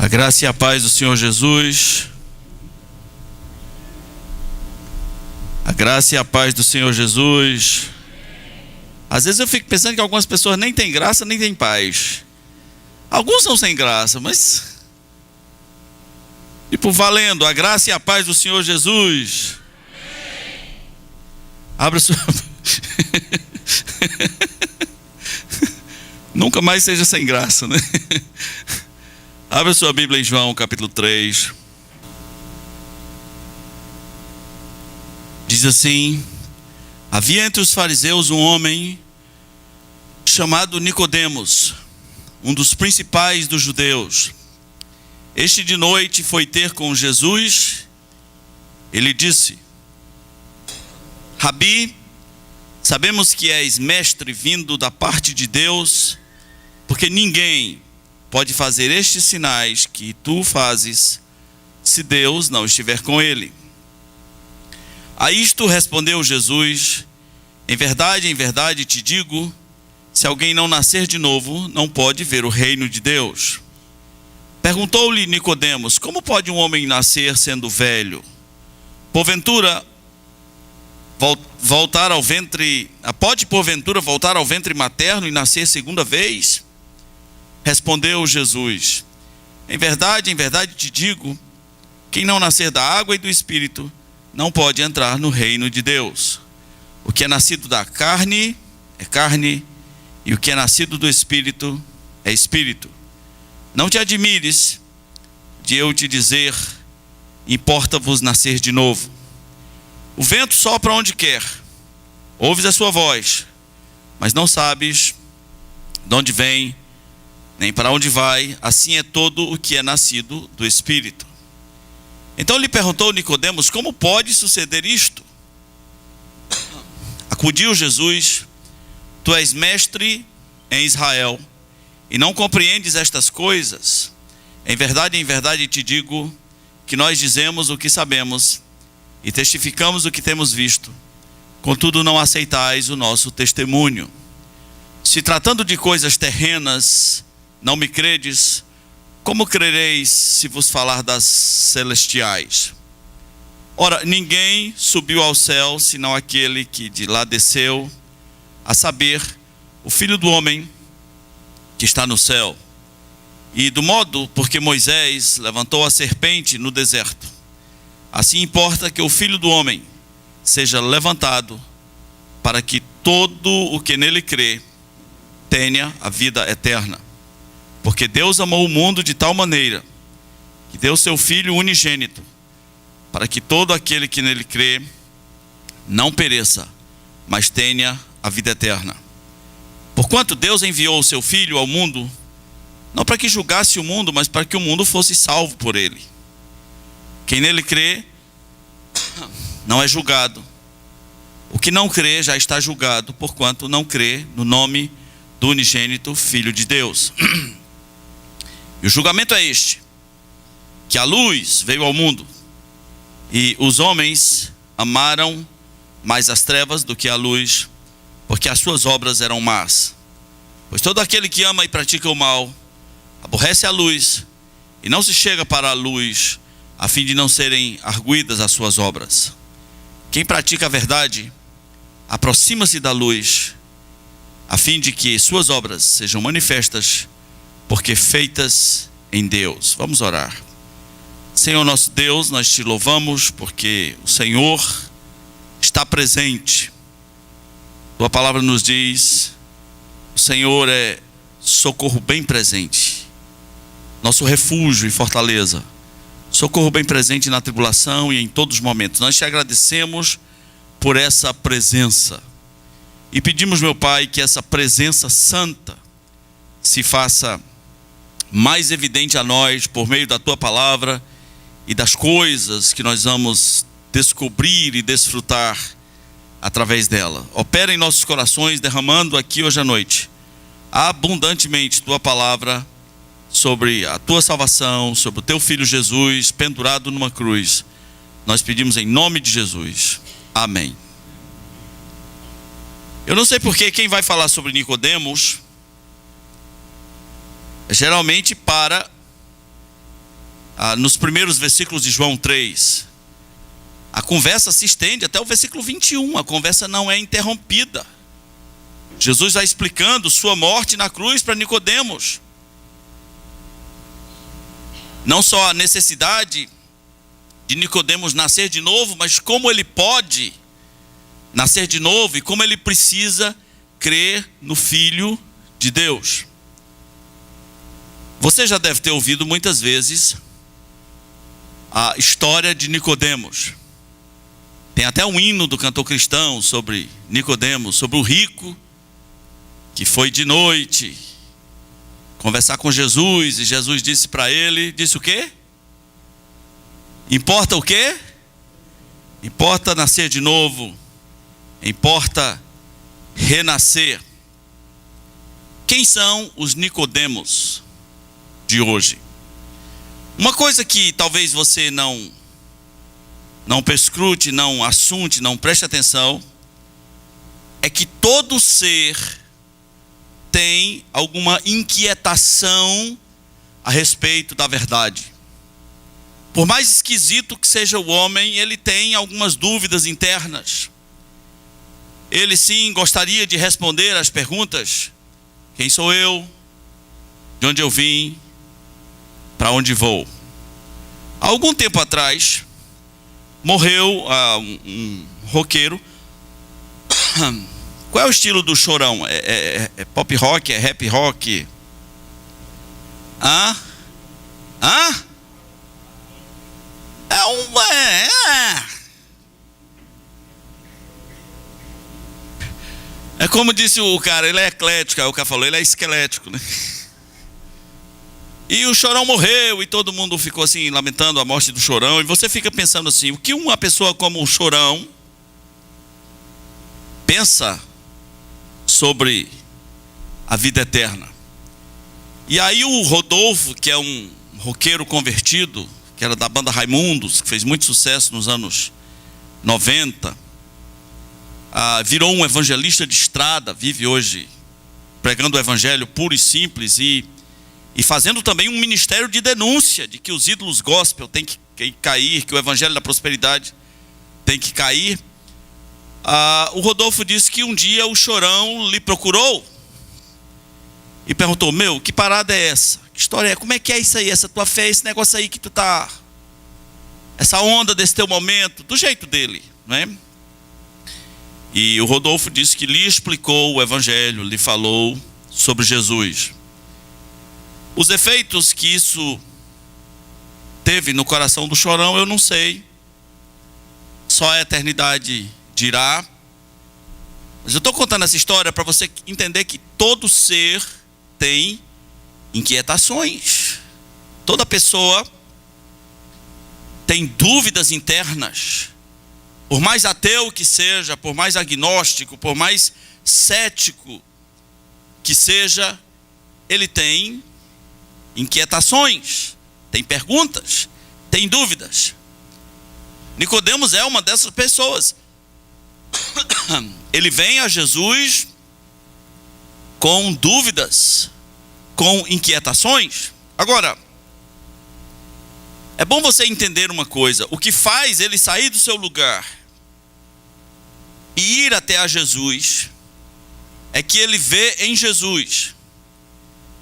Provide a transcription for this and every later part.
A graça e a paz do Senhor Jesus. A graça e a paz do Senhor Jesus. Às vezes eu fico pensando que algumas pessoas nem têm graça, nem têm paz. Alguns são sem graça, mas... Tipo, valendo, a graça e a paz do Senhor Jesus. Abra sua... Nunca mais seja sem graça, né? Abra sua Bíblia em João capítulo 3. Diz assim: havia entre os fariseus um homem chamado Nicodemos, um dos principais dos judeus. Este de noite foi ter com Jesus. Ele disse: Rabi, sabemos que és mestre vindo da parte de Deus, porque ninguém pode fazer estes sinais que tu fazes, se Deus não estiver com ele. A isto respondeu Jesus: em verdade te digo, se alguém não nascer de novo, não pode ver o reino de Deus. Perguntou-lhe Nicodemos: como pode um homem nascer sendo velho? Porventura voltar ao ventre, pode porventura voltar ao ventre materno e nascer segunda vez? Respondeu Jesus: em verdade te digo, quem não nascer da água e do Espírito não pode entrar no reino de Deus. O que é nascido da carne é carne, e o que é nascido do Espírito é Espírito. Não te admires de eu te dizer: importa-vos nascer de novo. O vento sopra onde quer, ouves a sua voz, mas não sabes de onde vem, nem para onde vai. Assim é todo o que é nascido do Espírito. Então lhe perguntou Nicodemos: como pode suceder isto? Acudiu Jesus: tu és mestre em Israel e não compreendes estas coisas? Em verdade te digo que nós dizemos o que sabemos e testificamos o que temos visto, contudo não aceitais o nosso testemunho. Se tratando de coisas terrenas não me credes, como crereis se vos falar das celestiais? Ora, ninguém subiu ao céu, senão aquele que de lá desceu, a saber, o Filho do Homem que está no céu. E do modo porque Moisés levantou a serpente no deserto, assim importa que o Filho do Homem seja levantado, para que todo o que nele crê tenha a vida eterna. Porque Deus amou o mundo de tal maneira que deu seu Filho unigênito, para que todo aquele que nele crê não pereça, mas tenha a vida eterna. Porquanto Deus enviou o seu Filho ao mundo, não para que julgasse o mundo, mas para que o mundo fosse salvo por ele. Quem nele crê não é julgado. O que não crê já está julgado, porquanto não crê no nome do unigênito Filho de Deus. E o julgamento é este: que a luz veio ao mundo, e os homens amaram mais as trevas do que a luz, porque as suas obras eram más. Pois todo aquele que ama e pratica o mal aborrece a luz, e não se chega para a luz, a fim de não serem arguidas as suas obras. Quem pratica a verdade aproxima-se da luz, a fim de que suas obras sejam manifestas, porque feitas em Deus. Vamos orar. Senhor nosso Deus, nós te louvamos porque o Senhor está presente. Tua palavra nos diz: o Senhor é socorro bem presente, nosso refúgio e fortaleza, socorro bem presente na tribulação e em todos os momentos. Nós te agradecemos por essa presença e pedimos, meu Pai, que essa presença santa se faça mais evidente a nós por meio da tua palavra e das coisas que nós vamos descobrir e desfrutar através dela. Opera em nossos corações, derramando aqui hoje à noite abundantemente tua palavra sobre a tua salvação, sobre o teu Filho Jesus pendurado numa cruz. Nós pedimos em nome de Jesus. Amém. Eu não sei porque quem vai falar sobre Nicodemos geralmente para nos primeiros versículos de João 3. A conversa se estende até o versículo 21, a conversa não é interrompida. Jesus vai explicando sua morte na cruz para Nicodemos. Não só a necessidade de Nicodemos nascer de novo, mas como ele pode nascer de novo e como ele precisa crer no Filho de Deus. Você já deve ter ouvido muitas vezes a história de Nicodemos. Tem até um hino do cantor cristão sobre Nicodemos, sobre o rico que foi de noite conversar com Jesus, e Jesus disse para ele, disse o quê? Importa o quê? Importa nascer de novo, importa renascer. Quem são os Nicodemos de hoje? Uma coisa que talvez você não perscrute, não assunte, não preste atenção, é que todo ser tem alguma inquietação a respeito da verdade. Por mais esquisito que seja o homem, ele tem algumas dúvidas internas. Ele sim gostaria de responder às perguntas: quem sou eu? De onde eu vim? Para onde vou? Há algum tempo atrás, morreu um roqueiro. Qual é o estilo do Chorão? É pop rock? É rap rock? É como disse o cara, ele é eclético. Aí o cara falou, ele é esquelético, né? E o Chorão morreu e todo mundo ficou assim lamentando a morte do Chorão. E você fica pensando assim, o que uma pessoa como o Chorão pensa sobre a vida eterna? E aí o Rodolfo, que é um roqueiro convertido, que era da banda Raimundos, que fez muito sucesso nos anos 90, virou um evangelista de estrada, vive hoje pregando o evangelho puro e simples e fazendo também um ministério de denúncia de que os ídolos gospel têm que cair, que o evangelho da prosperidade tem que cair. O Rodolfo disse que um dia o Chorão lhe procurou e perguntou, que parada é essa? Que história é? Como é que é isso aí? Essa tua fé, esse negócio aí que tu tá, essa onda desse teu momento, do jeito dele, né? E o Rodolfo disse que lhe explicou o evangelho, lhe falou sobre Jesus. Os efeitos que isso teve no coração do Chorão, eu não sei. Só a eternidade dirá. Mas eu estou contando essa história para você entender que todo ser tem inquietações. Toda pessoa tem dúvidas internas. Por mais ateu que seja, por mais agnóstico, por mais cético que seja, ele tem inquietações, tem perguntas, tem dúvidas. Nicodemos é uma dessas pessoas. Ele vem a Jesus com dúvidas, com inquietações. Agora, é bom você entender uma coisa: o que faz ele sair do seu lugar e ir até a Jesus é que ele vê em Jesus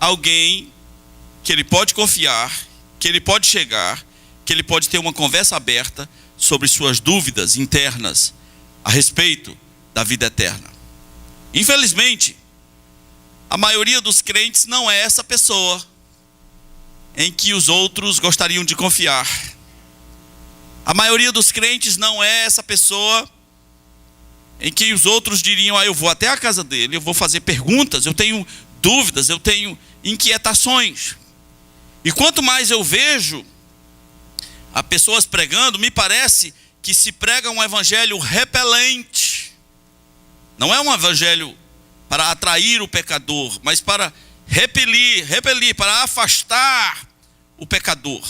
alguém que ele pode confiar, que ele pode chegar, que ele pode ter uma conversa aberta sobre suas dúvidas internas a respeito da vida eterna. Infelizmente, a maioria dos crentes não é essa pessoa em que os outros gostariam de confiar. A maioria dos crentes não é essa pessoa em que os outros diriam, eu vou até a casa dele, eu vou fazer perguntas, eu tenho dúvidas, eu tenho inquietações. E quanto mais eu vejo a pessoas pregando, me parece que se prega um evangelho repelente. Não é um evangelho para atrair o pecador, mas para repelir, para afastar o pecador.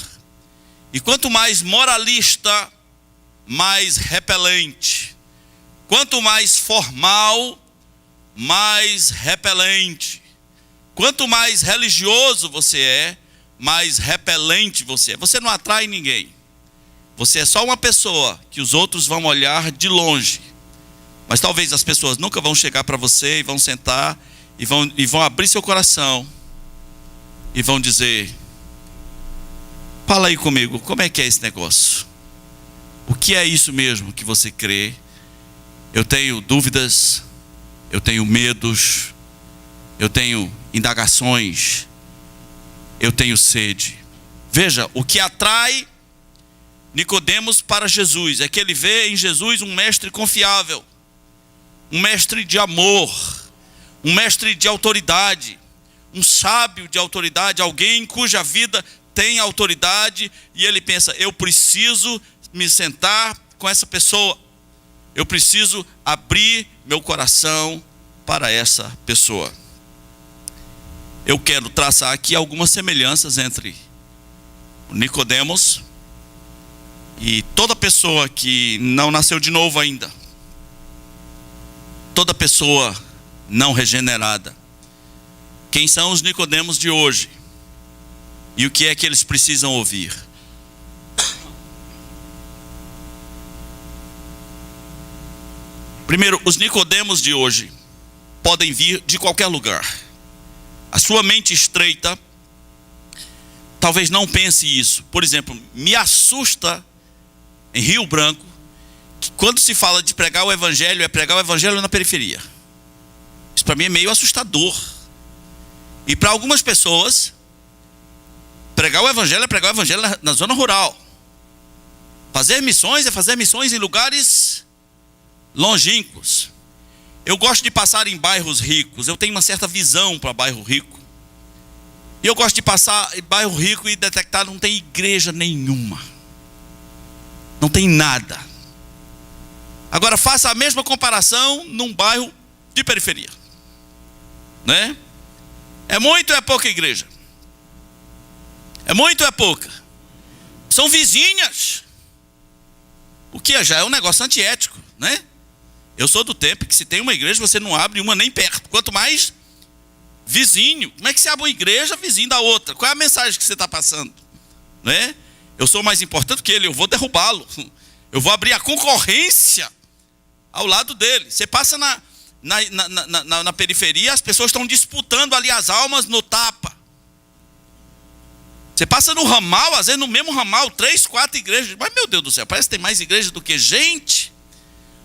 E quanto mais moralista, mais repelente. Quanto mais formal, mais repelente. Quanto mais religioso você é, mais repelente você é. Você não atrai ninguém. Você é só uma pessoa que os outros vão olhar de longe. Mas talvez as pessoas nunca vão chegar para você e vão sentar e vão abrir seu coração e vão dizer: fala aí comigo, como é que é esse negócio? O que é isso mesmo que você crê? Eu tenho dúvidas, eu tenho medos, eu tenho indagações, eu tenho sede. Veja, o que atrai Nicodemos para Jesus é que ele vê em Jesus um mestre confiável, um mestre de amor, um mestre de autoridade, um sábio de autoridade, alguém cuja vida tem autoridade, e ele pensa: eu preciso me sentar com essa pessoa, eu preciso abrir meu coração para essa pessoa. Eu quero traçar aqui algumas semelhanças entre o Nicodemos e toda pessoa que não nasceu de novo ainda, toda pessoa não regenerada. Quem são os Nicodemos de hoje? E o que é que eles precisam ouvir? Primeiro, os Nicodemos de hoje podem vir de qualquer lugar. A sua mente estreita talvez não pense isso. Por exemplo, me assusta em Rio Branco que quando se fala de pregar o evangelho, é pregar o evangelho na periferia. Isso para mim é meio assustador. E para algumas pessoas, pregar o evangelho é pregar o evangelho na zona rural. Fazer missões é fazer missões em lugares longínquos. Eu gosto de passar em bairros ricos. Eu tenho uma certa visão para bairro rico. E eu gosto de passar em bairro rico e detectar: não tem igreja nenhuma, não tem nada. Agora faça a mesma comparação num bairro de periferia, né? É muito ou é pouca igreja? É muito ou é pouca? São vizinhas. O que já é um negócio antiético, né? Eu sou do tempo que se tem uma igreja, você não abre uma nem perto, quanto mais vizinho. Como é que você abre uma igreja vizinho da outra? Qual é a mensagem que você está passando, né? Eu sou mais importante que ele, eu vou derrubá-lo, eu vou abrir a concorrência ao lado dele. Você passa na periferia, as pessoas estão disputando ali as almas no tapa. Você passa no ramal, às vezes no mesmo ramal, 3, 4 igrejas. Mas meu Deus do céu, parece que tem mais igrejas do que gente.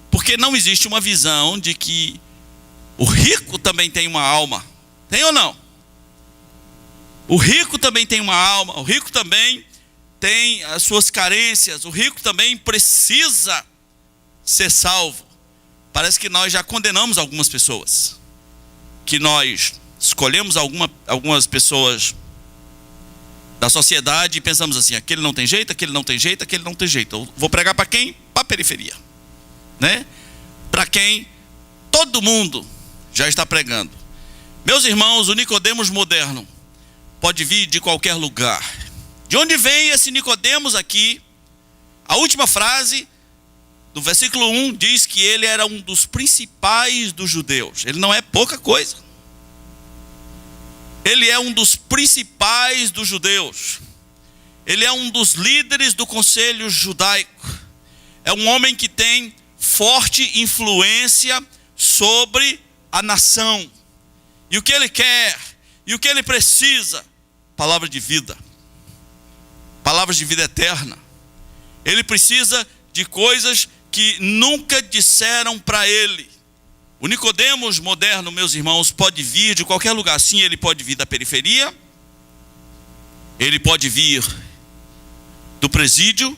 Porque não existe uma visão de que o rico também tem uma alma. Tem ou não? O rico também tem uma alma, o rico também tem as suas carências, o rico também precisa ser salvo. Parece que nós já condenamos algumas pessoas, que nós escolhemos algumas pessoas da sociedade e pensamos assim: aquele não tem jeito, aquele não tem jeito, aquele não tem jeito. Eu vou pregar para quem? Para a periferia, né? Para quem todo mundo já está pregando. Meus irmãos, o Nicodemos moderno pode vir de qualquer lugar. De onde vem esse Nicodemos aqui? A última frase do versículo 1 diz que ele era um dos principais dos judeus. Ele não é pouca coisa. Ele é um dos principais dos judeus. Ele é um dos líderes do conselho judaico. É um homem que tem forte influência sobre a nação. E o que ele quer, e o que ele precisa? Palavra de vida. Palavras de vida eterna. Ele precisa de coisas que nunca disseram para ele. O Nicodemos moderno, meus irmãos, pode vir de qualquer lugar. Sim, ele pode vir da periferia. Ele pode vir do presídio.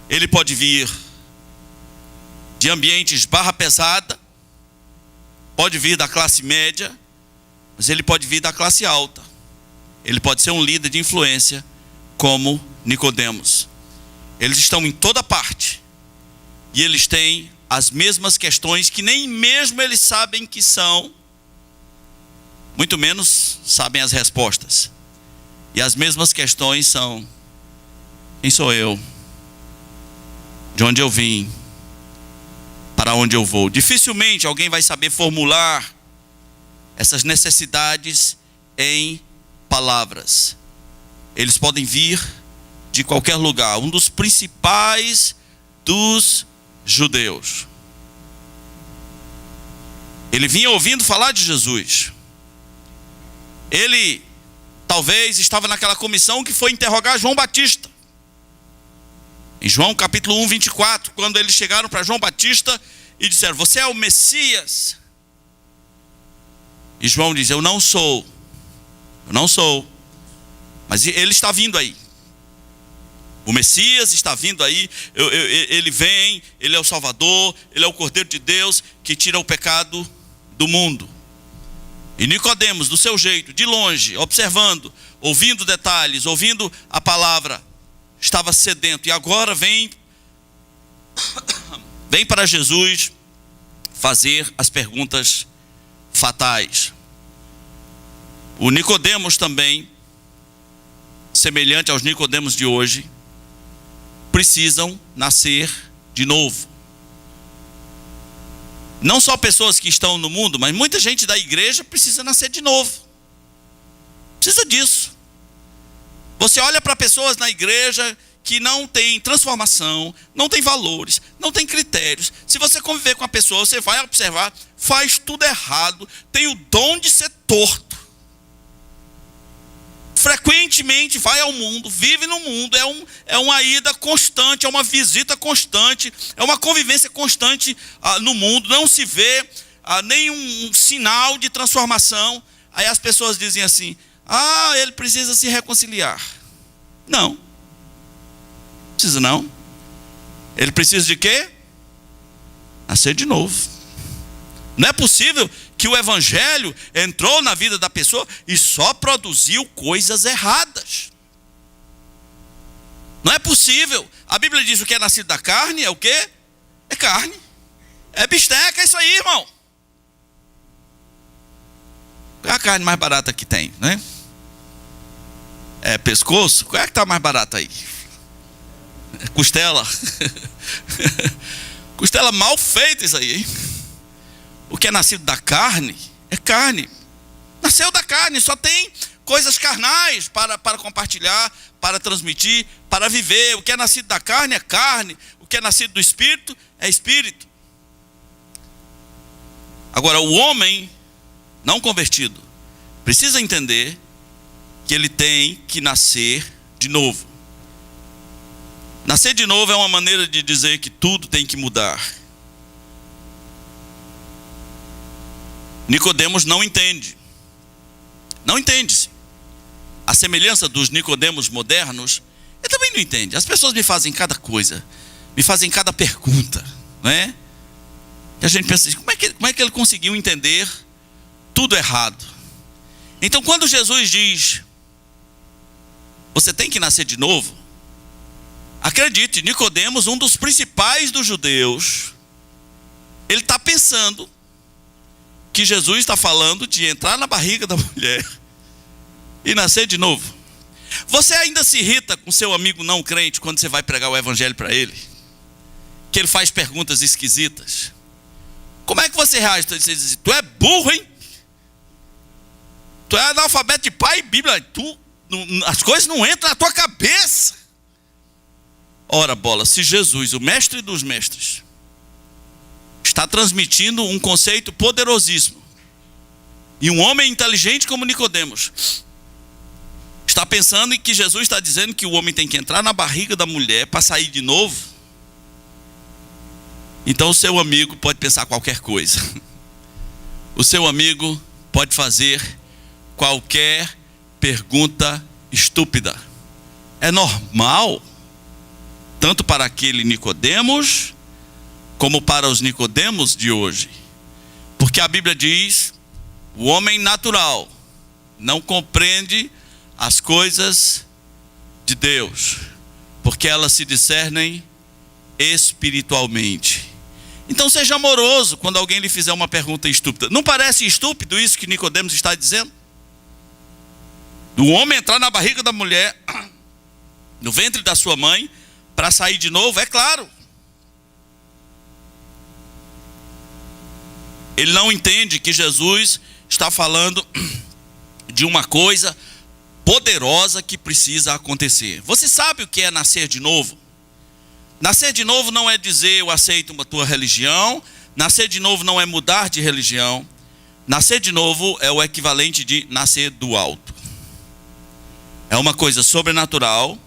Ele pode vir de ambientes barra pesada. Pode vir da classe média. Mas ele pode vir da classe alta. Ele pode ser um líder de influência como Nicodemos. Eles estão em toda parte. E eles têm as mesmas questões que nem mesmo eles sabem que são. Muito menos sabem as respostas. E as mesmas questões são: quem sou eu? De onde eu vim? Para onde eu vou? Dificilmente alguém vai saber formular essas necessidades em palavras. eles podem vir de qualquer lugar. Um dos principais dos judeus. Ele vinha ouvindo falar de Jesus. Ele talvez estava naquela comissão que foi interrogar João Batista. Em João capítulo 1, 24, quando eles chegaram para João Batista e disseram: você é o Messias? E João diz: eu não sou. Mas ele está vindo aí. O Messias está vindo aí. Ele vem, ele é o Salvador, ele é o Cordeiro de Deus que tira o pecado do mundo. E Nicodemos, do seu jeito, de longe, observando, ouvindo detalhes, ouvindo a palavra, estava sedento. E agora vem para Jesus fazer as perguntas fatais. O Nicodemos também, semelhante aos Nicodemos de hoje, precisam nascer de novo. Não só pessoas que estão no mundo, mas muita gente da igreja precisa nascer de novo. Precisa disso. Você olha para pessoas na igreja que não tem transformação, não tem valores, não tem critérios. Se você conviver com a pessoa, você vai observar, faz tudo errado, tem o dom de ser torto. Frequentemente vai ao mundo, vive no mundo, é uma ida constante, é uma visita constante, é uma convivência constante no mundo, não se vê nenhum sinal de transformação. Aí as pessoas dizem assim: ele precisa se reconciliar. Não precisa não. Ele precisa de quê? Nascer de novo. Não é possível que o evangelho entrou na vida da pessoa e só produziu coisas erradas. Não é possível. A Bíblia diz: o que é nascido da carne é o quê? É carne. É bisteca, é isso aí, irmão. Qual é a carne mais barata que tem, né? É pescoço? Qual é que está mais barata aí? É costela. Costela mal feita isso aí, hein? O que é nascido da carne é carne. Nasceu da carne, só tem coisas carnais para compartilhar, para transmitir, para viver. O que é nascido da carne é carne. O que é nascido do espírito é espírito. Agora, o homem não convertido precisa entender que ele tem que nascer de novo. Nascer de novo é uma maneira de dizer que tudo tem que mudar. Nicodemos não entende. Não entende-se. A semelhança dos Nicodemos modernos, ele também não entende. As pessoas me fazem cada coisa, me fazem cada pergunta, não é? E a gente pensa assim: como é que ele conseguiu entender tudo errado? Então, quando Jesus diz: você tem que nascer de novo, acredite, Nicodemos, um dos principais dos judeus, ele está pensando que Jesus está falando de entrar na barriga da mulher e nascer de novo. Você ainda se irrita com seu amigo não crente quando você vai pregar o evangelho para ele? Que ele faz perguntas esquisitas. Como é que você reage? Você diz: tu é burro, hein? Tu é analfabeto de pai e Bíblia. As coisas não entram na tua cabeça. Ora bola, se Jesus, o mestre dos mestres, está transmitindo um conceito poderosíssimo, e um homem inteligente como Nicodemos está pensando em que Jesus está dizendo que o homem tem que entrar na barriga da mulher para sair de novo, então o seu amigo pode pensar qualquer coisa. O seu amigo pode fazer qualquer pergunta estúpida. É normal, tanto para aquele Nicodemos como para os Nicodemos de hoje. Porque a Bíblia diz: o homem natural não compreende as coisas de Deus, porque elas se discernem espiritualmente. Então seja amoroso quando alguém lhe fizer uma pergunta estúpida. Não parece estúpido isso que Nicodemos está dizendo? O homem entrar na barriga da mulher, no ventre da sua mãe, para sair de novo? É claro. Ele não entende que Jesus está falando de uma coisa poderosa que precisa acontecer. Você sabe o que é nascer de novo? Nascer de novo não é dizer eu aceito uma tua religião. Nascer de novo não é mudar de religião. Nascer de novo é o equivalente de nascer do alto. É uma coisa sobrenatural,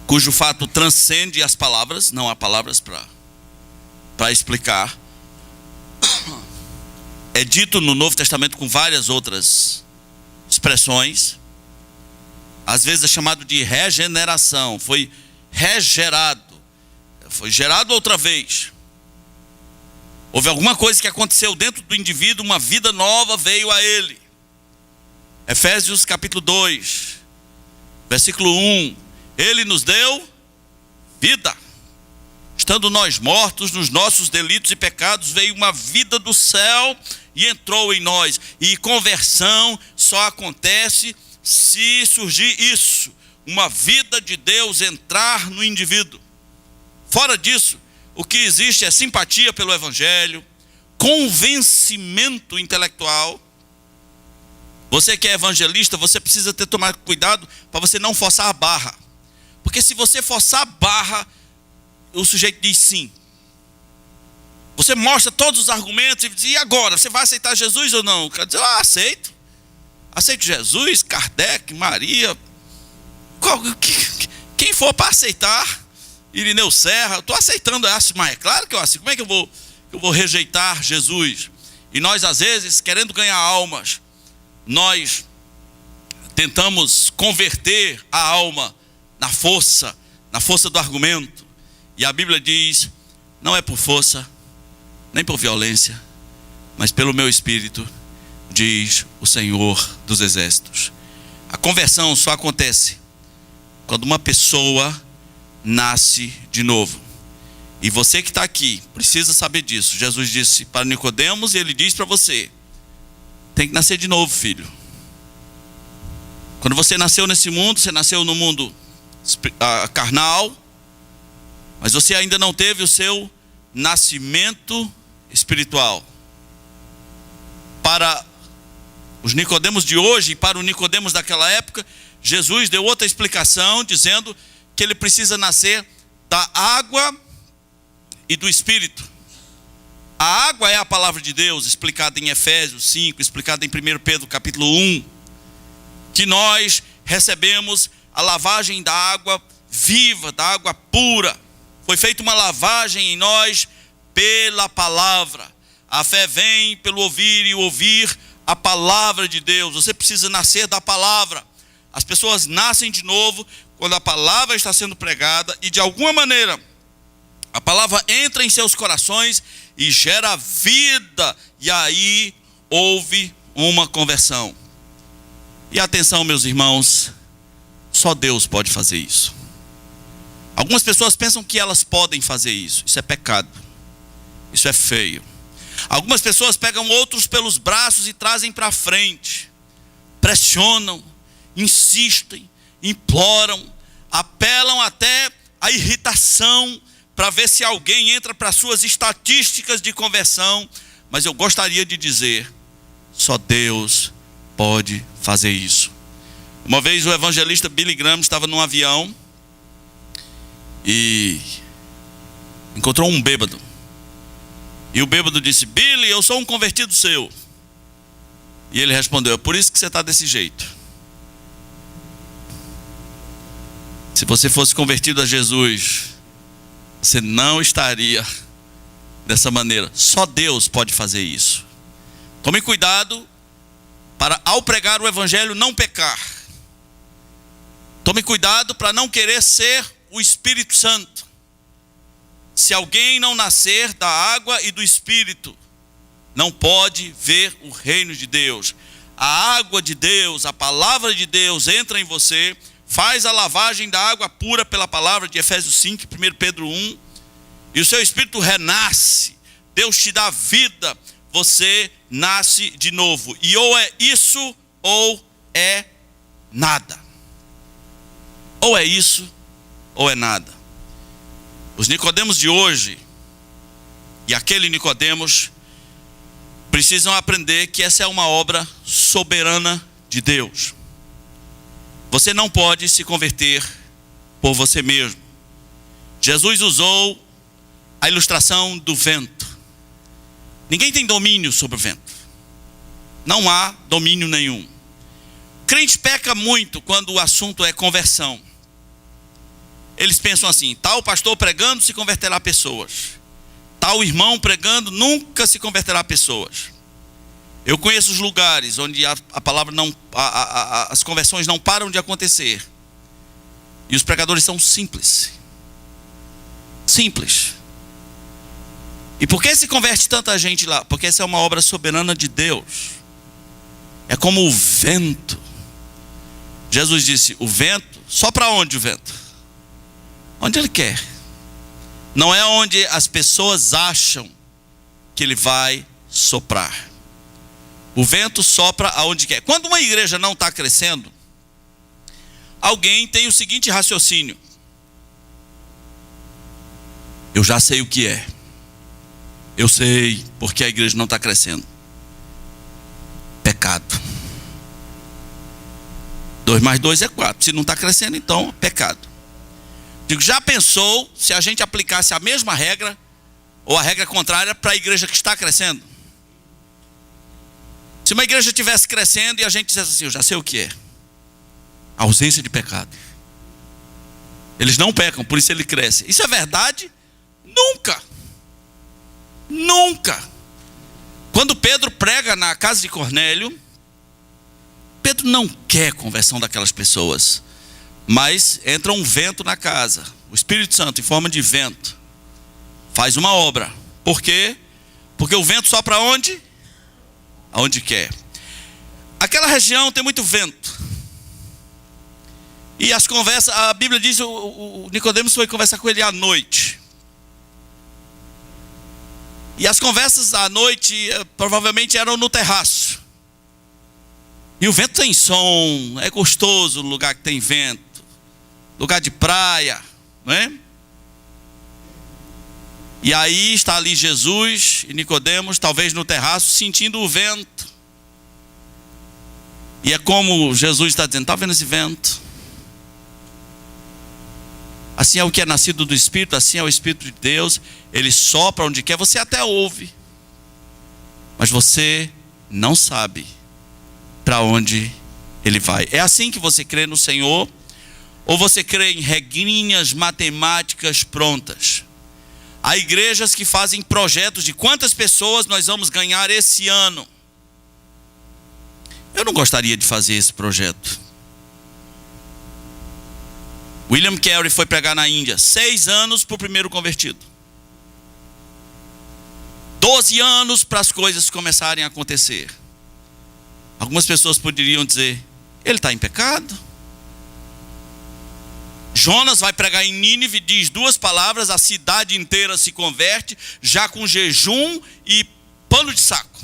cujo fato transcende as palavras. Não há palavras para explicar. É dito no Novo Testamento com várias outras expressões. Às vezes é chamado de regeneração. Foi regerado. Foi gerado outra vez. Houve alguma coisa que aconteceu dentro do indivíduo, uma vida nova veio a ele. Efésios capítulo 2, versículo 1. Ele nos deu vida. Estando nós mortos nos nossos delitos e pecados, veio uma vida do céu e entrou em nós. E conversão só acontece se surgir isso, uma vida de Deus entrar no indivíduo. Fora disso, o que existe é simpatia pelo evangelho, convencimento intelectual. Você que é evangelista, você precisa tomar cuidado para você não forçar a barra. Porque se você forçar a barra, o sujeito diz sim. Você mostra todos os argumentos e diz, e agora? Você vai aceitar Jesus ou não? O cara diz, aceito. Aceito Jesus, Kardec, Maria. Quem for para aceitar, Irineu Serra, eu estou aceitando essa, mas é claro que eu aceito. Como é que eu vou rejeitar Jesus? E nós, às vezes, querendo ganhar almas, nós tentamos converter a alma na força do argumento. E a Bíblia diz, não é por força, nem por violência, mas pelo meu espírito, diz o Senhor dos Exércitos. A conversão só acontece quando uma pessoa nasce de novo. E você que está aqui, precisa saber disso. Jesus disse para Nicodemos e ele diz para você, tem que nascer de novo, filho. Quando você nasceu nesse mundo, você nasceu no mundo carnal, mas você ainda não teve o seu nascimento espiritual. Para os Nicodemos de hoje e para o Nicodemos daquela época, Jesus deu outra explicação, dizendo que ele precisa nascer da água e do Espírito. A água é a palavra de Deus, explicada em Efésios 5, explicada em 1 Pedro capítulo 1, que nós recebemos a lavagem da água viva, da água pura. Foi feita uma lavagem em nós pela palavra. A fé vem pelo ouvir e ouvir a palavra de Deus. Você precisa nascer da palavra. As pessoas nascem de novo quando a palavra está sendo pregada e de alguma maneira a palavra entra em seus corações e gera vida, e aí houve uma conversão. E atenção, meus irmãos, só Deus pode fazer isso. Algumas pessoas pensam que elas podem fazer isso. Isso é pecado. Isso é feio. Algumas pessoas pegam outros pelos braços e trazem para frente. Pressionam, insistem, imploram, apelam até a irritação para ver se alguém entra para suas estatísticas de conversão. Mas eu gostaria de dizer, só Deus pode fazer isso. Uma vez o evangelista Billy Graham estava num avião e encontrou um bêbado. E o bêbado disse, Billy, eu sou um convertido seu. E ele respondeu, é por isso que você está desse jeito. Se você fosse convertido a Jesus, você não estaria dessa maneira. Só Deus pode fazer isso. Tome cuidado para, ao pregar o evangelho, não pecar. Tome cuidado para não querer ser o Espírito Santo. Se alguém não nascer da água e do Espírito, não pode ver o reino de Deus. A água de Deus, a palavra de Deus entra em você, faz a lavagem da água pura pela palavra de Efésios 5, 1 Pedro 1, e o seu espírito renasce. Deus te dá vida, você nasce de novo. E ou é isso, ou é nada. Ou é isso, ou é nada. Os Nicodemos de hoje, e aquele Nicodemos, precisam aprender que essa é uma obra soberana de Deus. Você não pode se converter por você mesmo. Jesus usou a ilustração do vento. Ninguém tem domínio sobre o vento. Não há domínio nenhum. O crente peca muito quando o assunto é conversão. Eles pensam assim: tal pastor pregando se converterá pessoas. Tal irmão pregando nunca se converterá pessoas. Eu conheço os lugares onde a palavra não, as conversões não param de acontecer. E os pregadores são simples. Simples. E por que se converte tanta gente lá? Porque essa é uma obra soberana de Deus. É como o vento. Jesus disse: o vento, só para onde o vento? Onde ele quer. Não é onde as pessoas acham que ele vai soprar. O vento sopra aonde quer. Quando uma igreja não está crescendo, alguém tem o seguinte raciocínio: eu já sei o que é. Eu sei porque a igreja não está crescendo. Pecado. 2 mais 2 é 4. Se não está crescendo, então pecado. Digo, já pensou se a gente aplicasse a mesma regra ou a regra contrária para a igreja que está crescendo? Se uma igreja estivesse crescendo e a gente dissesse assim: eu já sei o que é. A ausência de pecado. Eles não pecam, por isso ele cresce. Isso é verdade? Nunca. Nunca. Quando Pedro prega na casa de Cornélio, Pedro não quer conversão daquelas pessoas. Mas entra um vento na casa. O Espírito Santo, em forma de vento, faz uma obra. Por quê? Porque o vento sopra onde? Aonde quer. Aquela região tem muito vento. E as conversas, a Bíblia diz, o Nicodemos foi conversar com ele à noite. E as conversas à noite provavelmente eram no terraço. E o vento tem som, é gostoso o lugar que tem vento. Lugar de praia, não é? E aí está ali Jesus e Nicodemos, talvez no terraço, sentindo o vento. E é como Jesus está dizendo: está vendo esse vento? Assim é o que é nascido do Espírito, assim é o Espírito de Deus. Ele sopra onde quer, você até ouve, mas você não sabe para onde ele vai. É assim que você crê no Senhor? Ou você crê em regrinhas matemáticas prontas? Há igrejas que fazem projetos de quantas pessoas nós vamos ganhar esse ano. Eu não gostaria de fazer esse projeto. William Carey foi pregar na Índia. 6 anos para o primeiro convertido. 12 anos para as coisas começarem a acontecer. Algumas pessoas poderiam dizer: ele está em pecado. Jonas vai pregar em Nínive, diz 2 palavras, a cidade inteira se converte, já com jejum e pano de saco.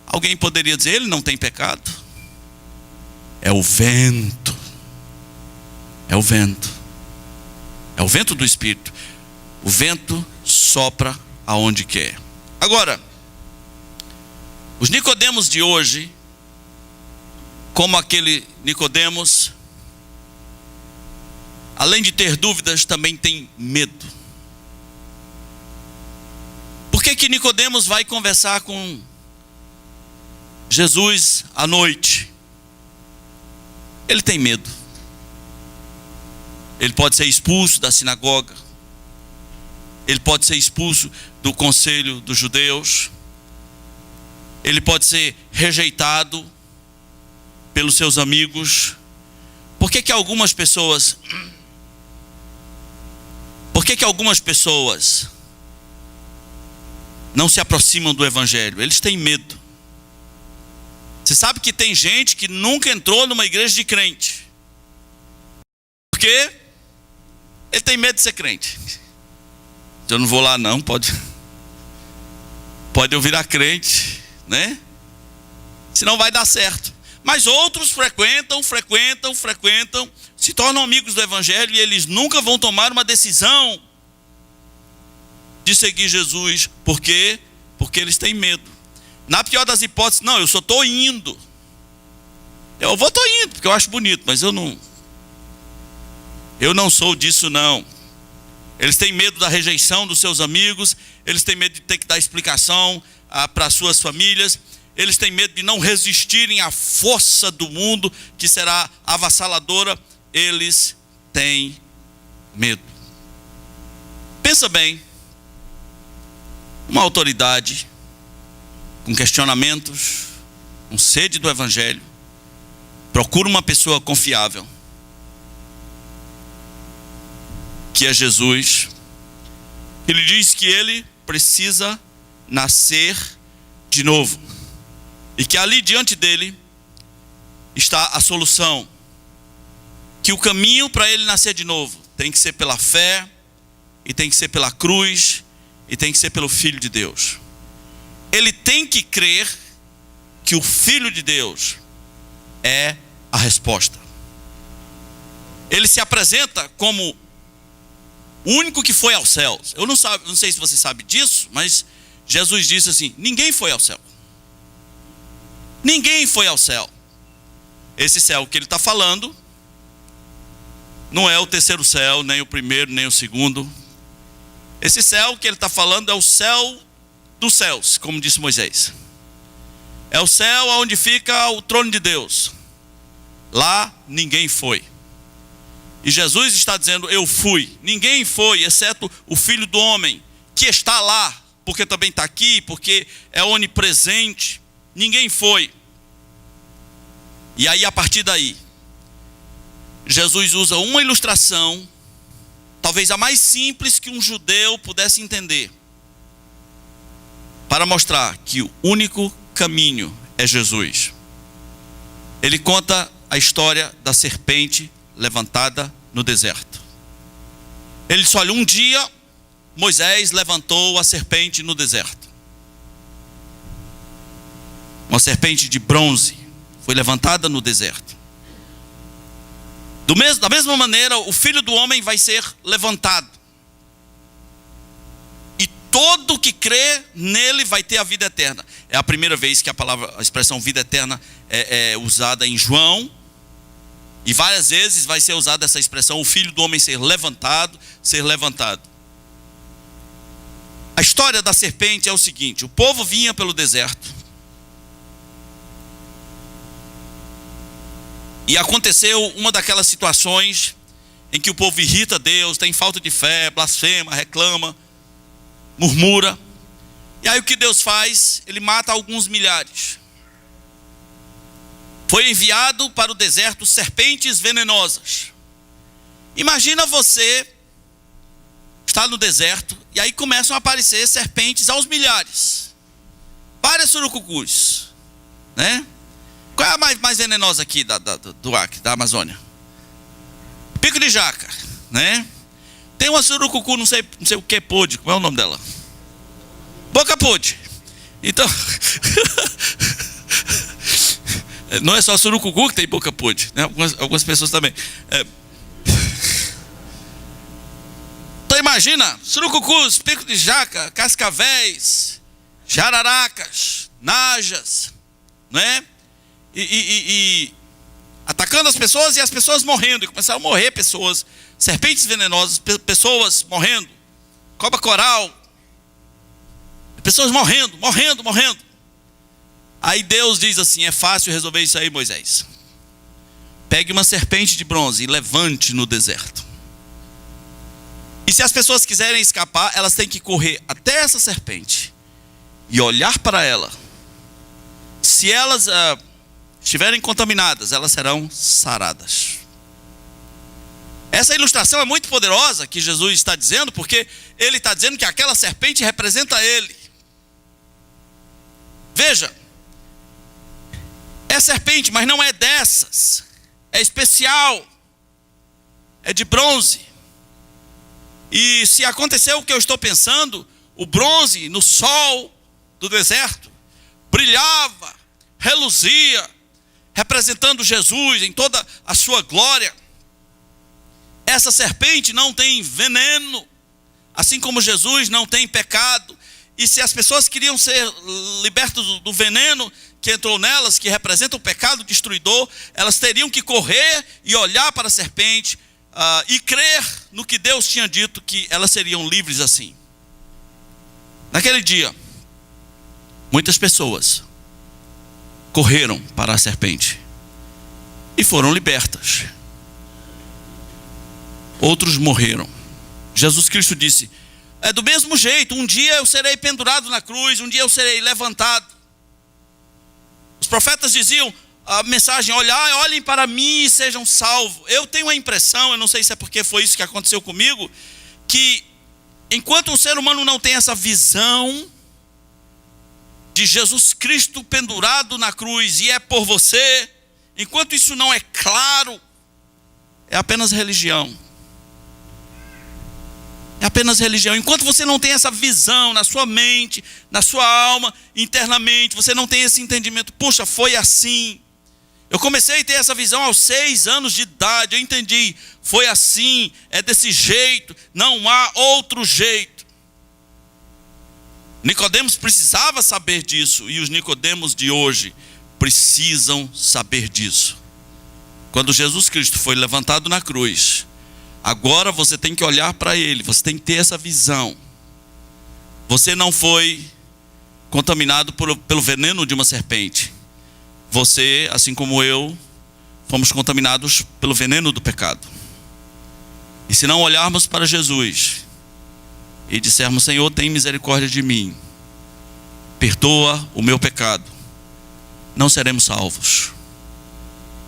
Alguém poderia dizer: ele não tem pecado. É o vento. É o vento. É o vento do Espírito. O vento sopra aonde quer. Agora, os Nicodemos de hoje, como aquele Nicodemos, além de ter dúvidas, também tem medo. Por que Nicodemos vai conversar com Jesus à noite? Ele tem medo. Ele pode ser expulso da sinagoga. Ele pode ser expulso do conselho dos judeus. Ele pode ser rejeitado pelos seus amigos. Por que algumas pessoas não se aproximam do Evangelho? Eles têm medo. Você sabe que tem gente que nunca entrou numa igreja de crente. Por quê? Ele tem medo de ser crente. Eu não vou lá não, pode eu virar crente, né? Senão vai dar certo. Mas outros frequentam, se tornam amigos do Evangelho e eles nunca vão tomar uma decisão de seguir Jesus. Por quê? Porque eles têm medo. Na pior das hipóteses, não, eu só estou indo. Eu tô indo, porque eu acho bonito, mas eu não sou disso não. Eles têm medo da rejeição dos seus amigos, eles têm medo de ter que dar explicação para suas famílias, eles têm medo de não resistirem à força do mundo, que será avassaladora. Eles têm medo. Pensa bem, uma autoridade com questionamentos, com sede do evangelho, procura uma pessoa confiável, que é Jesus. Ele diz que ele precisa nascer de novo, e que ali diante dele está a solução, que o caminho para ele nascer de novo tem que ser pela fé, e tem que ser pela cruz, e tem que ser pelo Filho de Deus. Ele tem que crer que o Filho de Deus é a resposta. Ele se apresenta como o único que foi aos céus. Eu não sei se você sabe disso, mas Jesus disse assim: ninguém foi ao céu. Ninguém foi ao céu. Esse céu que ele está falando não é o terceiro céu, nem o primeiro, nem o segundo. Esse céu que ele está falando é o céu dos céus, como disse Moisés. É o céu onde fica o trono de Deus. Lá ninguém foi. E Jesus está dizendo: eu fui. Ninguém foi, exceto o Filho do Homem, que está lá, porque também está aqui, porque é onipresente. Ninguém foi. E aí, a partir daí, Jesus usa uma ilustração, talvez a mais simples que um judeu pudesse entender, para mostrar que o único caminho é Jesus. Ele conta a história da serpente levantada no deserto. Ele disse: olha, um dia Moisés levantou a serpente no deserto. Uma serpente de bronze foi levantada no deserto. Da mesma maneira, o Filho do Homem vai ser levantado. E todo que crê nele vai ter a vida eterna. É a primeira vez que a expressão vida eterna é usada em João. E várias vezes vai ser usada essa expressão, o Filho do Homem ser levantado, ser levantado. A história da serpente é o seguinte: o povo vinha pelo deserto. E aconteceu uma daquelas situações em que o povo irrita Deus, tem falta de fé, blasfema, reclama, murmura. E aí o que Deus faz? Ele mata alguns milhares. Foi enviado para o deserto serpentes venenosas. Imagina você estar no deserto e aí começam a aparecer serpentes aos milhares. Várias surucucus, né? Qual é a mais venenosa aqui do Acre, da Amazônia? Pico de jaca, né? Tem uma surucucu, não sei o que pôde, como é o nome dela? Boca pôde. Então, não é só a surucucu que tem boca pôde, né? Algumas pessoas também. Então imagina, surucucus, pico de jaca, cascavéis, jararacas, najas, né? E atacando as pessoas, e as pessoas morrendo. E começaram a morrer pessoas, serpentes venenosas, pessoas morrendo, cobra coral, pessoas morrendo. Aí Deus diz assim: é fácil resolver isso aí, Moisés. Pegue uma serpente de bronze e levante no deserto. E se as pessoas quiserem escapar, elas têm que correr até essa serpente e olhar para ela. Se elas estiverem contaminadas, elas serão saradas. Essa ilustração é muito poderosa que Jesus está dizendo, porque ele está dizendo que aquela serpente representa ele. Veja, é serpente, mas não é dessas, é especial, é de bronze. E se aconteceu o que eu estou pensando, o bronze no sol do deserto brilhava, reluzia, representando Jesus em toda a sua glória. Essa serpente não tem veneno, assim como Jesus não tem pecado. E se as pessoas queriam ser libertas do veneno que entrou nelas, que representa o pecado destruidor, elas teriam que correr e olhar para a serpente e crer no que Deus tinha dito, que elas seriam livres assim. Naquele dia, muitas pessoas correram para a serpente e foram libertas. Outros morreram. Jesus Cristo disse: é do mesmo jeito, um dia eu serei pendurado na cruz, um dia eu serei levantado. Os profetas diziam a mensagem: olhem para mim e sejam salvos. Eu tenho a impressão, eu não sei se é porque foi isso que aconteceu comigo, que enquanto o ser humano não tem essa visão de Jesus Cristo pendurado na cruz e é por você, enquanto isso não é claro, é apenas religião. É apenas religião. Enquanto você não tem essa visão na sua mente, na sua alma, internamente, você não tem esse entendimento. Puxa, foi assim. Eu comecei a ter essa visão aos 6 anos de idade. Eu entendi, foi assim, é desse jeito, não há outro jeito. Nicodemos precisava saber disso, e os Nicodemos de hoje precisam saber disso. Quando Jesus Cristo foi levantado na cruz, agora você tem que olhar para ele, você tem que ter essa visão. Você não foi contaminado pelo veneno de uma serpente. Você, assim como eu, fomos contaminados pelo veneno do pecado. E se não olharmos para Jesus e dissermos: Senhor, tem misericórdia de mim, perdoa o meu pecado, não seremos salvos.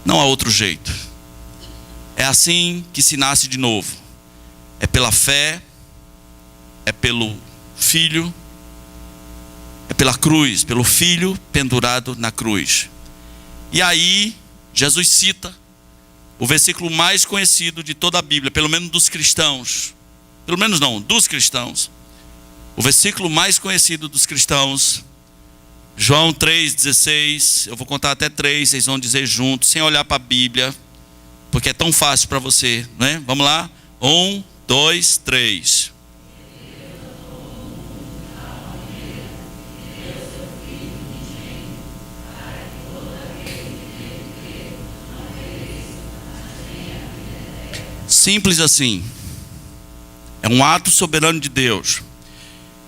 Não há outro jeito. É assim que se nasce de novo. É pela fé, é pelo Filho, é pela cruz, pelo Filho pendurado na cruz. E aí, Jesus cita o versículo mais conhecido de toda a Bíblia, pelo menos dos cristãos. Pelo menos não, dos cristãos. O versículo mais conhecido dos cristãos, João 3,16. Eu vou contar até 3, vocês vão dizer juntos, sem olhar para a Bíblia, porque é tão fácil para você, né? Vamos lá? 1, 2, 3. Simples assim. É um ato soberano de Deus.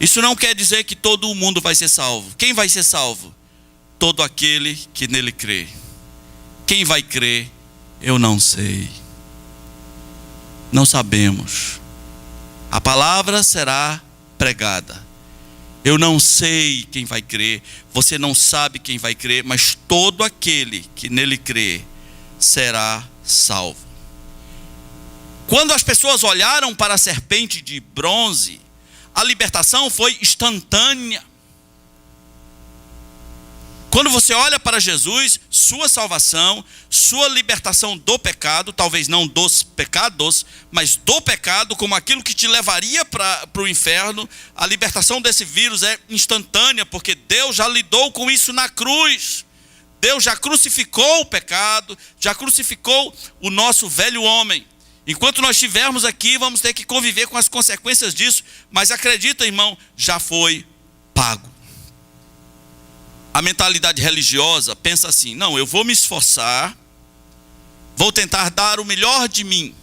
Isso não quer dizer que todo mundo vai ser salvo. Quem vai ser salvo? Todo aquele que nele crê. Quem vai crer? Eu não sei. Não sabemos. A palavra será pregada. Eu não sei quem vai crer. Você não sabe quem vai crer. Mas todo aquele que nele crê será salvo. Quando as pessoas olharam para a serpente de bronze, a libertação foi instantânea. Quando você olha para Jesus, sua salvação, sua libertação do pecado, talvez não dos pecados, mas do pecado, como aquilo que te levaria para o inferno, a libertação desse vírus é instantânea, porque Deus já lidou com isso na cruz. Deus já crucificou o pecado, já crucificou o nosso velho homem. Enquanto nós estivermos aqui, vamos ter que conviver com as consequências disso, mas acredita, irmão, já foi pago. A mentalidade religiosa pensa assim: não, eu vou me esforçar, vou tentar dar o melhor de mim,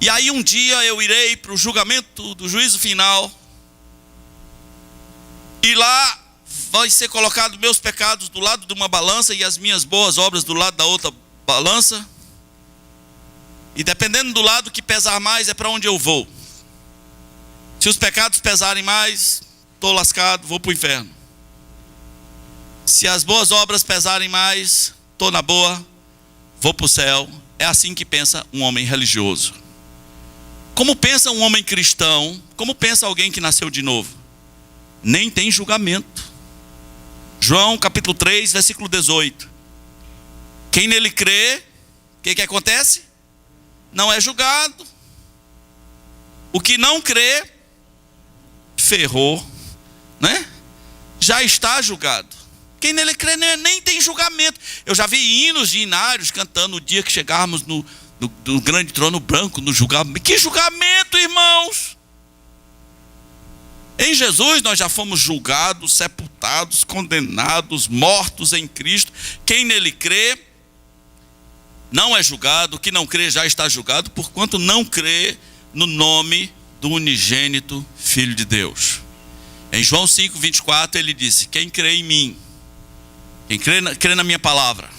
e aí um dia eu irei para o julgamento do juízo final, e lá vai ser colocado meus pecados do lado de uma balança e as minhas boas obras do lado da outra balança, e dependendo do lado que pesar mais é para onde eu vou. Se os pecados pesarem mais, estou lascado, vou para o inferno. Se as boas obras pesarem mais, estou na boa, vou para o céu. É assim que pensa um homem religioso. Como pensa um homem cristão? Como pensa alguém que nasceu de novo? Nem tem julgamento. João capítulo 3, versículo 18. Quem nele crê, o que acontece? Não é julgado. O que não crê, ferrou, né? Já está julgado. Quem nele crê nem tem julgamento. Eu já vi hinos de inários cantando: o dia que chegarmos no grande trono branco, no julgamento. Que julgamento, irmãos? Em Jesus nós já fomos julgados, sepultados, condenados, mortos em Cristo. Quem nele crê não é julgado, que não crê já está julgado, porquanto não crê no nome do unigênito Filho de Deus. Em João 5:24 ele disse: quem crê em mim, quem crê na minha palavra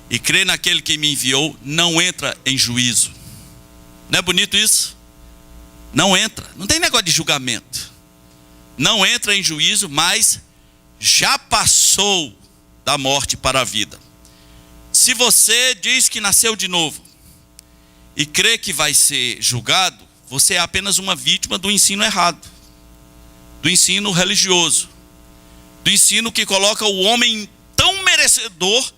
e crê naquele que me enviou, não entra em juízo. Não é bonito isso? Não entra, não tem negócio de julgamento. Não entra em juízo, mas já passou da morte para a vida. Se você diz que nasceu de novo e crê que vai ser julgado, você é apenas uma vítima do ensino errado, do ensino religioso, do ensino que coloca o homem tão merecedor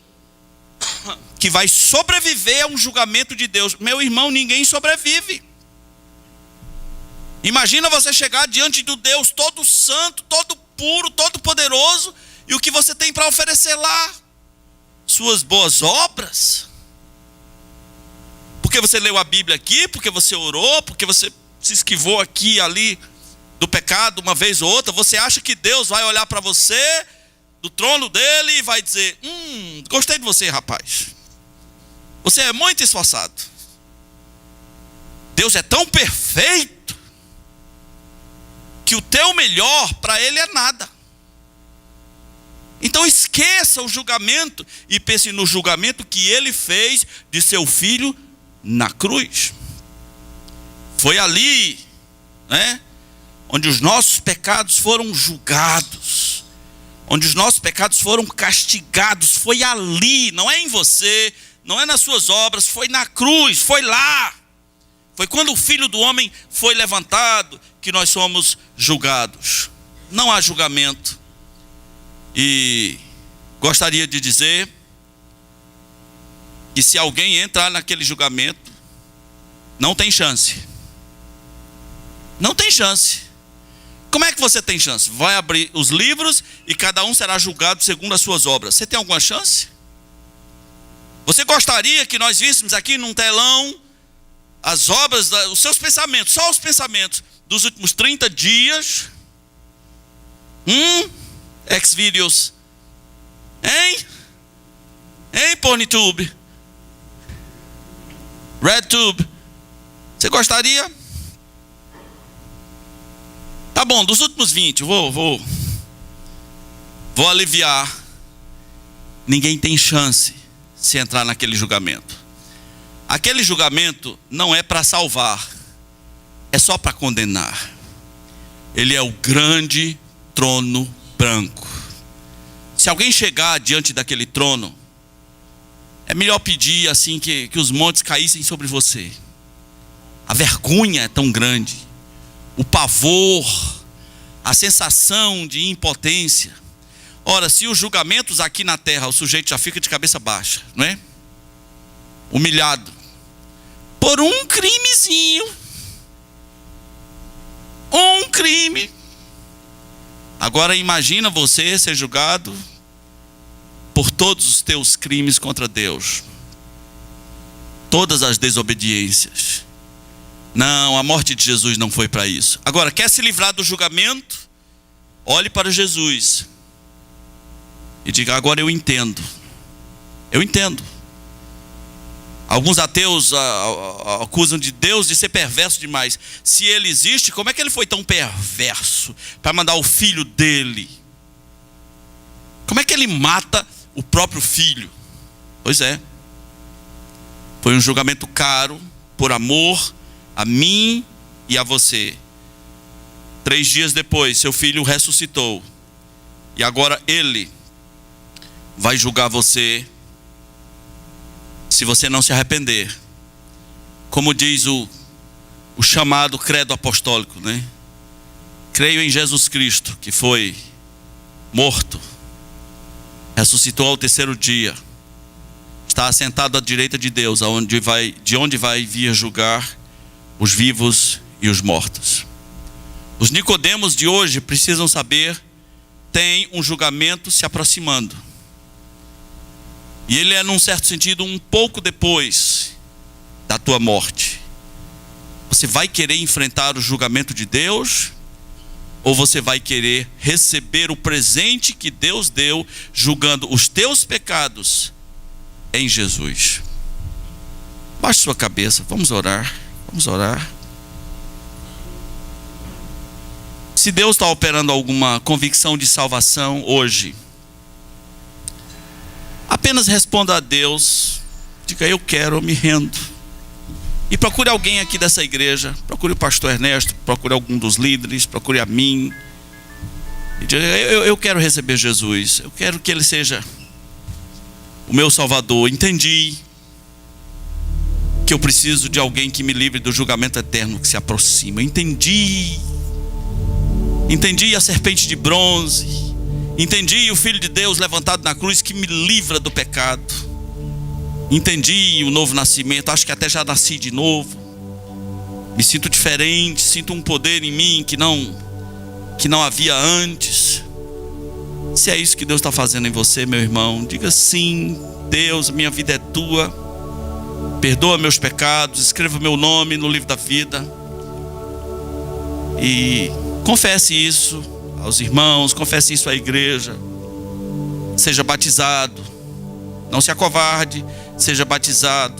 que vai sobreviver a um julgamento de Deus. Meu irmão, ninguém sobrevive. Imagina você chegar diante do Deus todo santo, todo puro, todo poderoso, e o que você tem para oferecer lá? Suas boas obras? Porque você leu a Bíblia aqui, porque você orou, porque você se esquivou aqui e ali do pecado uma vez ou outra. Você acha que Deus vai olhar para você do trono dele e vai dizer: gostei de você, rapaz, você é muito esforçado. Deus é tão perfeito que o teu melhor para ele é nada. Então esqueça o julgamento e pense no julgamento que ele fez de seu filho na cruz. Foi ali, né, onde os nossos pecados foram julgados, onde os nossos pecados foram castigados. Foi ali, não é em você, não é nas suas obras, foi na cruz, foi lá. Foi quando o Filho do Homem foi levantado que nós somos julgados. Não há julgamento. E gostaria de dizer que se alguém entrar naquele julgamento, não tem chance. Não tem chance. Como é que você tem chance? Vai abrir os livros e cada um será julgado segundo as suas obras. Você tem alguma chance? Você gostaria que nós víssemos aqui num telão as obras, os seus pensamentos, só os pensamentos dos últimos 30 dias? Xvideos, hein, Pornitube, RedTube, você gostaria? Tá bom, dos últimos 20, vou aliviar. Ninguém tem chance se entrar naquele julgamento. Aquele julgamento não é para salvar, é só para condenar. Ele é o grande trono branco. Se alguém chegar diante daquele trono, é melhor pedir assim que os montes caíssem sobre você. A vergonha é tão grande, o pavor, a sensação de impotência. Ora, se os julgamentos aqui na terra, o sujeito já fica de cabeça baixa, não é? Humilhado por um crimezinho, um crime. Agora imagina você ser julgado por todos os teus crimes contra Deus, todas as desobediências. Não, a morte de Jesus não foi para isso. Agora, quer se livrar do julgamento? Olhe para Jesus e diga: agora eu entendo. Eu entendo. Alguns ateus acusam de Deus de ser perverso demais. Se ele existe, como é que ele foi tão perverso para mandar o filho dele? Como é que ele mata o próprio filho? Pois é. Foi um julgamento caro por amor a mim e a você. 3 dias depois, seu filho ressuscitou. E agora ele vai julgar você se você não se arrepender. Como diz o chamado credo apostólico, né? Creio em Jesus Cristo, que foi morto, ressuscitou ao 3º dia, está assentado à direita de Deus, de onde vai vir julgar os vivos e os mortos. Os Nicodemos de hoje precisam saber: tem um julgamento se aproximando. E ele é, num certo sentido, um pouco depois da tua morte. Você vai querer enfrentar o julgamento de Deus? Ou você vai querer receber o presente que Deus deu, julgando os teus pecados em Jesus? Baixe sua cabeça, vamos orar. Vamos orar. Se Deus está operando alguma convicção de salvação hoje, apenas responda a Deus. Diga: eu quero, eu me rendo. E procure alguém aqui dessa igreja, procure o pastor Ernesto, procure algum dos líderes, procure a mim. E diga: eu quero receber Jesus, eu quero que Ele seja o meu Salvador. Entendi que eu preciso de alguém que me livre do julgamento eterno que se aproxima. Entendi a serpente de bronze. Entendi o Filho de Deus levantado na cruz que me livra do pecado. Entendi o novo nascimento, acho que até já nasci de novo. Me sinto diferente, sinto um poder em mim que não havia antes. Se é isso que Deus está fazendo em você, meu irmão, diga: sim, Deus, minha vida é tua. Perdoa meus pecados, escreva meu nome no livro da vida. E confesse isso aos irmãos, confesse isso à igreja. Seja batizado, não se acovarde. Seja batizado,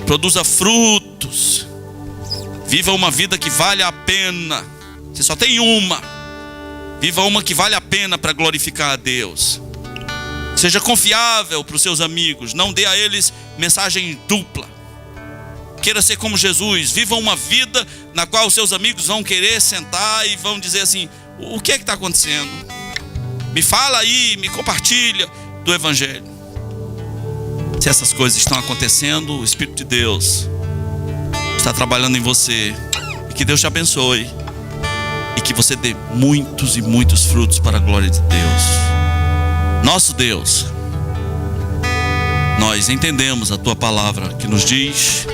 produza frutos, viva uma vida que vale a pena. Você só tem uma. Viva uma que vale a pena para glorificar a Deus. Seja confiável para os seus amigos, não dê a eles mensagem dupla. Queira ser como Jesus. Viva uma vida na qual os seus amigos vão querer sentar e vão dizer assim: o que é que está acontecendo? Me fala aí, me compartilha do Evangelho. Se essas coisas estão acontecendo, o Espírito de Deus está trabalhando em você. E que Deus te abençoe. E que você dê muitos e muitos frutos para a glória de Deus. Nosso Deus, nós entendemos a Tua palavra que nos diz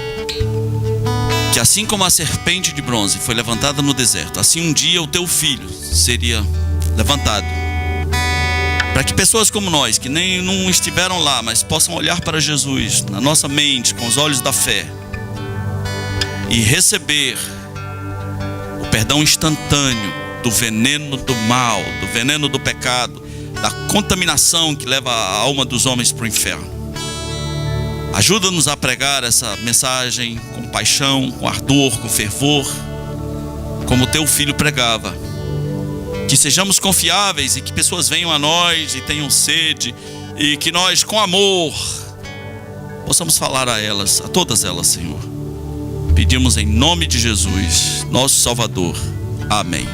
que assim como a serpente de bronze foi levantada no deserto, assim um dia o Teu Filho seria levantado, para que pessoas como nós, que nem não estiveram lá, mas possam olhar para Jesus na nossa mente, com os olhos da fé, e receber o perdão instantâneo do veneno do mal, do veneno do pecado, da contaminação que leva a alma dos homens para o inferno. Ajuda-nos a pregar essa mensagem com paixão, com ardor, com fervor, como o Teu Filho pregava. Que sejamos confiáveis e que pessoas venham a nós e tenham sede, e que nós, com amor, possamos falar a elas, a todas elas, Senhor. Pedimos em nome de Jesus, nosso Salvador. Amém.